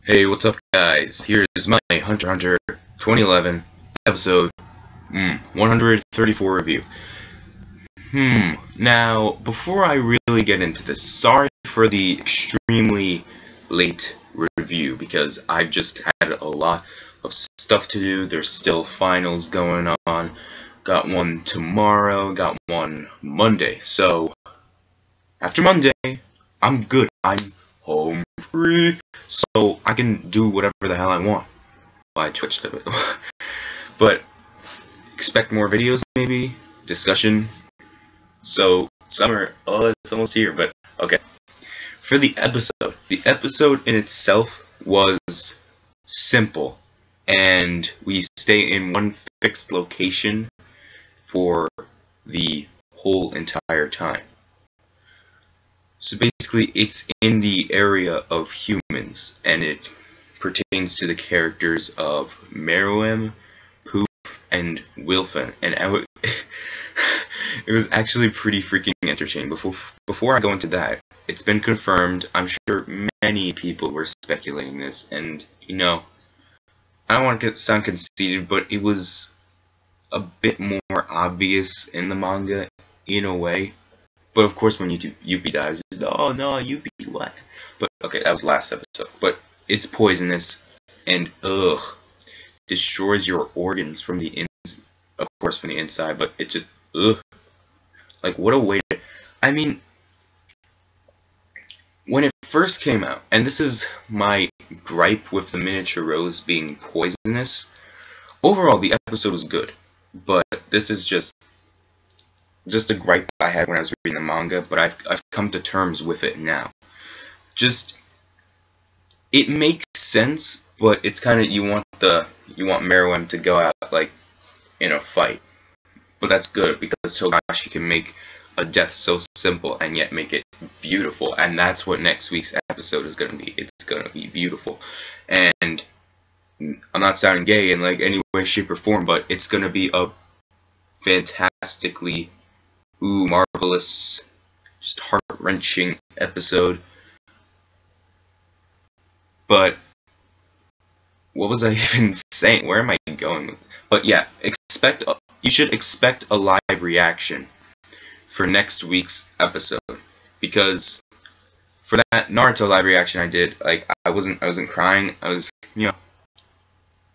Hey, what's up, guys? Here's my Hunter x Hunter 2011 episode 134 review. Now, before I really get into this, sorry for the extremely late review because I've just had a lot of stuff to do. There's still finals going on. Got one tomorrow, got one Monday. So, after Monday, I'm good. I'm home free, so I can do whatever the hell I want. Well, I twitched a bit. But expect more videos, maybe discussion. So summer, it's almost here. But okay, for the episode in itself was simple, and we stay in one fixed location for the whole entire time. So basically, it's in the area of humans, and it pertains to the characters of Meruem, Poof, and Wilfin. And it was actually pretty freaking entertaining. Before I go into that, it's been confirmed. I'm sure many people were speculating this, and you know, I don't want to sound conceited, but it was a bit more obvious in the manga, in a way. But of course, when Yuppie dies, it's, oh no, Yuppie, what? But okay, that was last episode. But it's poisonous and destroys your organs from the of course from the inside. But it just like, what a way to. I mean, when it first came out, and this is my gripe with the miniature rose being poisonous. Overall, the episode was good, but this is just a gripe I had when I was reading the manga, but I've come to terms with it now. It makes sense, but it's kind of, you want Meruem to go out like in a fight, but that's good because Togashi can make a death so simple and yet make it beautiful, and that's what next week's episode is gonna be. It's gonna be beautiful, and I'm not sounding gay in like any way, shape, or form, but it's gonna be a fantastically marvelous, just heart-wrenching episode. But what was I even saying? Where am I going? But yeah, you should expect a live reaction for next week's episode, because for that Naruto live reaction I did, like, I wasn't crying. I was,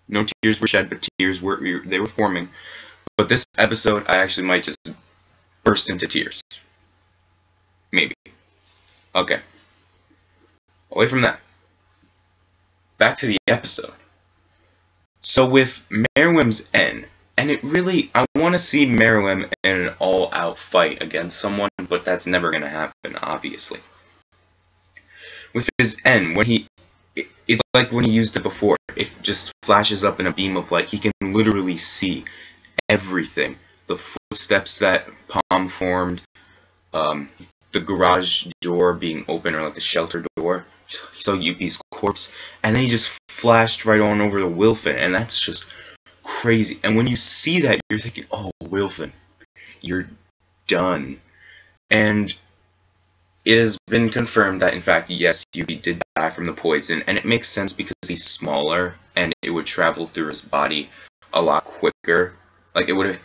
no tears were shed, but tears were forming. But this episode, I actually might just burst into tears. Maybe. Okay. Away from that. Back to the episode. So with Meruem's end, and I want to see Meruem in an all-out fight against someone, but that's never going to happen, obviously. With his end, it's like when he used it before, it just flashes up in a beam of light. He can literally see everything. The footsteps that Palm formed, the garage door being open, or like the shelter door. He saw Yuppie's corpse, and then he just flashed right on over to Wilfin, and that's just crazy. And when you see that, you're thinking, oh, Wilfin, you're done. And it has been confirmed that, in fact, yes, Yuppie did die from the poison, and it makes sense because he's smaller, and it would travel through his body a lot quicker. Like, it would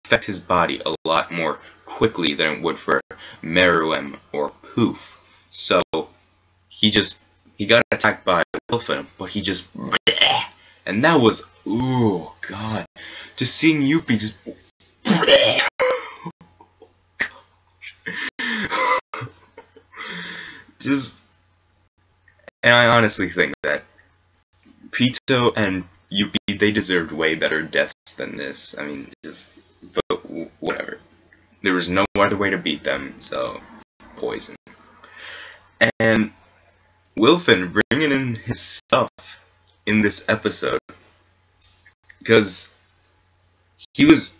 affect his body a lot more quickly than it would for Meruem or Poof. So he got attacked by Wilfin, but he just, and that was, ooh, God, just seeing Yuppie just, and I honestly think that Pito and Yuppie, they deserved way better deaths than this. I mean, but whatever. There was no other way to beat them, so poison. And Wilfin bringing in his stuff in this episode, because it was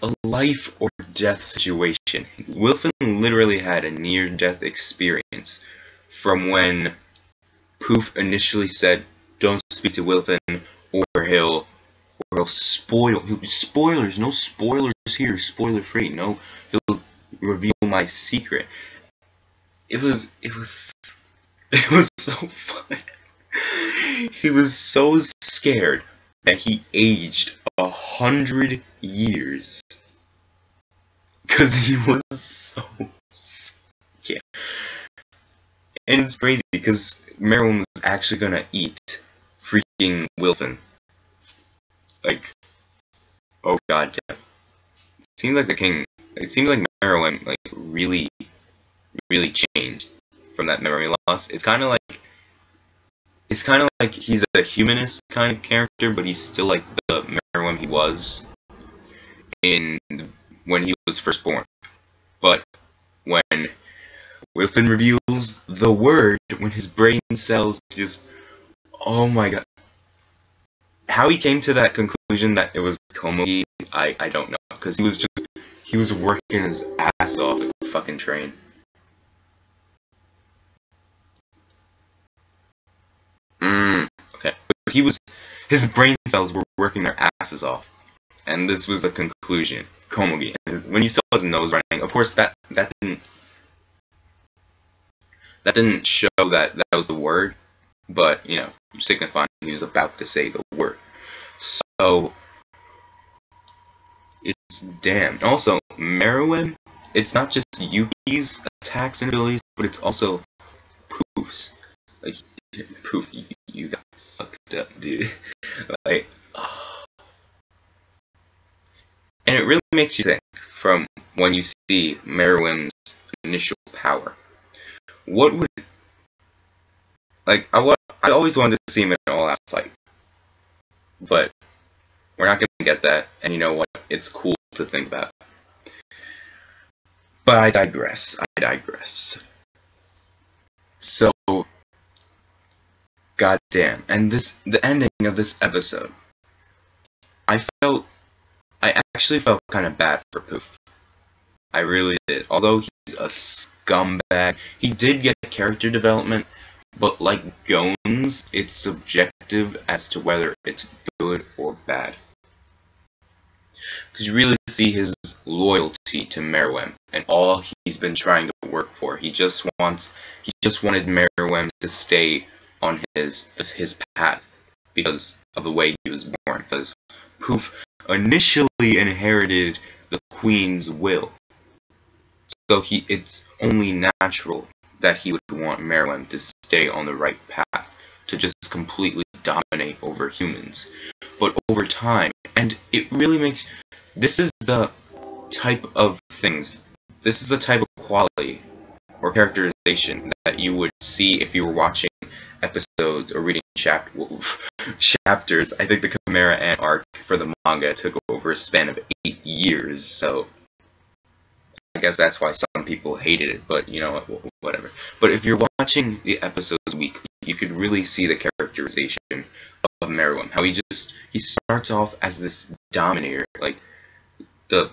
a life or death situation. Wilfin literally had a near-death experience from when Poof initially said, "Don't speak to Wilfin, or he'll spoil." Spoilers, no spoilers here. Spoiler free. No, he'll reveal my secret. It was It was so fun. He was so scared that he aged 100 years. Because he was so scared. And it's crazy because Merwin was actually gonna eat freaking Wilfin. Like, oh god damn. It seems like the king, it seems like Merwin, like, really changed from that memory loss. It's kind of like he's a humanist kind of character, but he's still like the Merwin he was when he was first born. But when Wilfin reveals the word, when his brain cells just, oh my god. How he came to that conclusion that it was Komugi, I don't know, because he was working his ass off at the fucking train. Okay, but his brain cells were working their asses off, and this was the conclusion, Komugi. And when you saw his nose running, of course that didn't show that was the word, but you know, signifying he was about to say the word. So it's damn. Also, Meruem, it's not just Yuki's attacks and abilities, but it's also Poof's. Like, Poof, you got fucked up, dude. Like, oh. And it really makes you think from when you see Meruem's initial power. What would, like, I always wanted to see him in an all-out fight, but we're not gonna get that, and you know what? It's cool to think about. But I digress. So, goddamn, and the ending of this episode, I actually felt kind of bad for Poof. I really did. Although he's a scumbag, he did get character development, but like Gones, it's subjective as to whether it's good or bad. Because you really see his loyalty to Meruem and all he's been trying to work for. He just wanted Meruem to stay on his path because of the way he was born. Because Poof initially inherited the Queen's will, so it's only natural that he would want Meruem to stay on the right path, to just completely dominate over humans. But over time, and it really makes, this is the type of quality or characterization that you would see if you were watching episodes or reading chapters. I think the Chimera Ant arc for the manga took over a span of 8 years, so I guess that's why some people hated it, but you know, whatever. But if you're watching the episodes weekly, you could really see the characterization of Meruem. How he starts off as this dominator, like the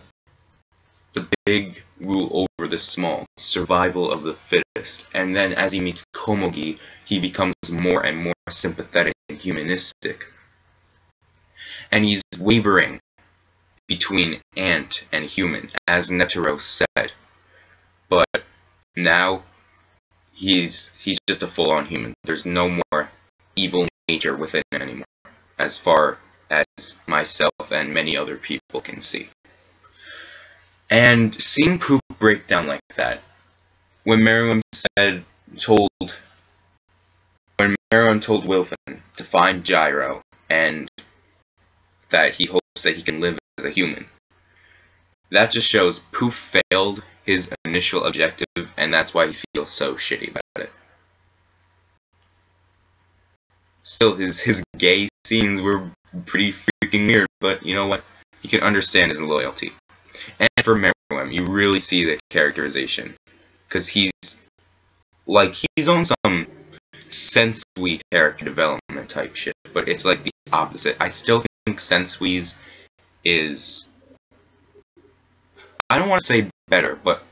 big rule over the small, survival of the fittest. And then as he meets Komugi, he becomes more and more sympathetic and humanistic. And he's wavering between ant and human, as Netero said. But now he's just a full-on human. There's no more evil nature within him anymore, as far as myself and many other people can see. And seeing Poop break down like that, when Meruem told Wilfin to find Gyro and that he hopes that he can live as a human, that just shows Poof failed his initial objective, and that's why he feels so shitty about it. Still, his gay scenes were pretty freaking weird, but you know what? You can understand his loyalty. And for Meruem, you really see the characterization, because he's on some Sensui character development type shit, but it's like the opposite. I still think Sensui's is, I don't want to say better, but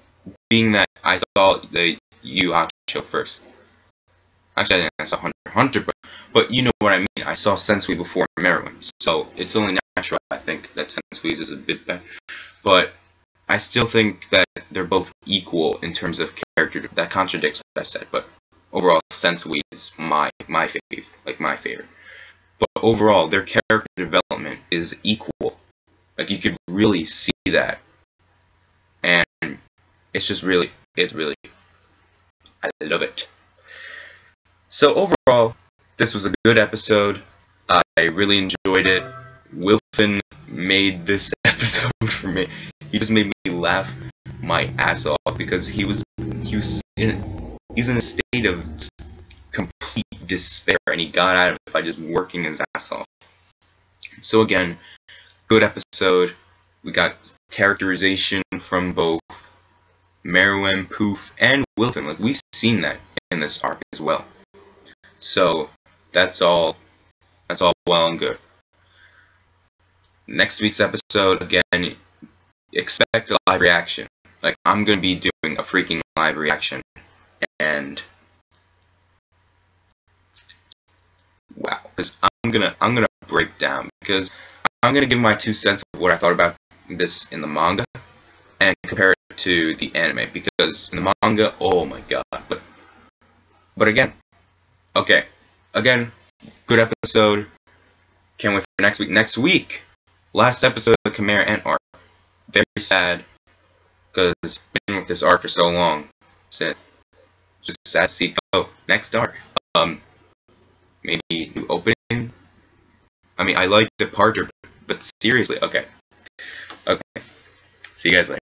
being that I saw the Yu Hakusho first. Actually, I think I saw Hunter, but you know what I mean. I saw Sensui before Meruem, so it's only natural, I think, that Sensui's is a bit better. But I still think that they're both equal in terms of character. That contradicts what I said, but overall Sensui is my favorite. But overall, their character development is equal. Like, you could really see that. And it's really, I love it. So overall, this was a good episode. I really enjoyed it. Wilfin made this episode for me. He just made me laugh my ass off because he's in a state of complete despair, and he got out of it by just working his ass off. So again, good episode. We got characterization from both Meruem, Poof, and Wilfin. Like, we've seen that in this arc as well. So that's all well and good. Next week's episode, again, expect a live reaction. Like, I'm gonna be doing a freaking live reaction, and wow, because I'm gonna break down, because I'm gonna give my 2 cents of what I thought about this in the manga and compare it to the anime, because in the manga, oh my god. But again, okay, again, good episode. Can't wait for next week. Next week, last episode of the Chimera Ant arc. Very sad, because it's been with this arc for so long. So just sad to see it go. Next arc. Maybe new opening. I mean, I like Departure, but seriously, okay. See you guys later.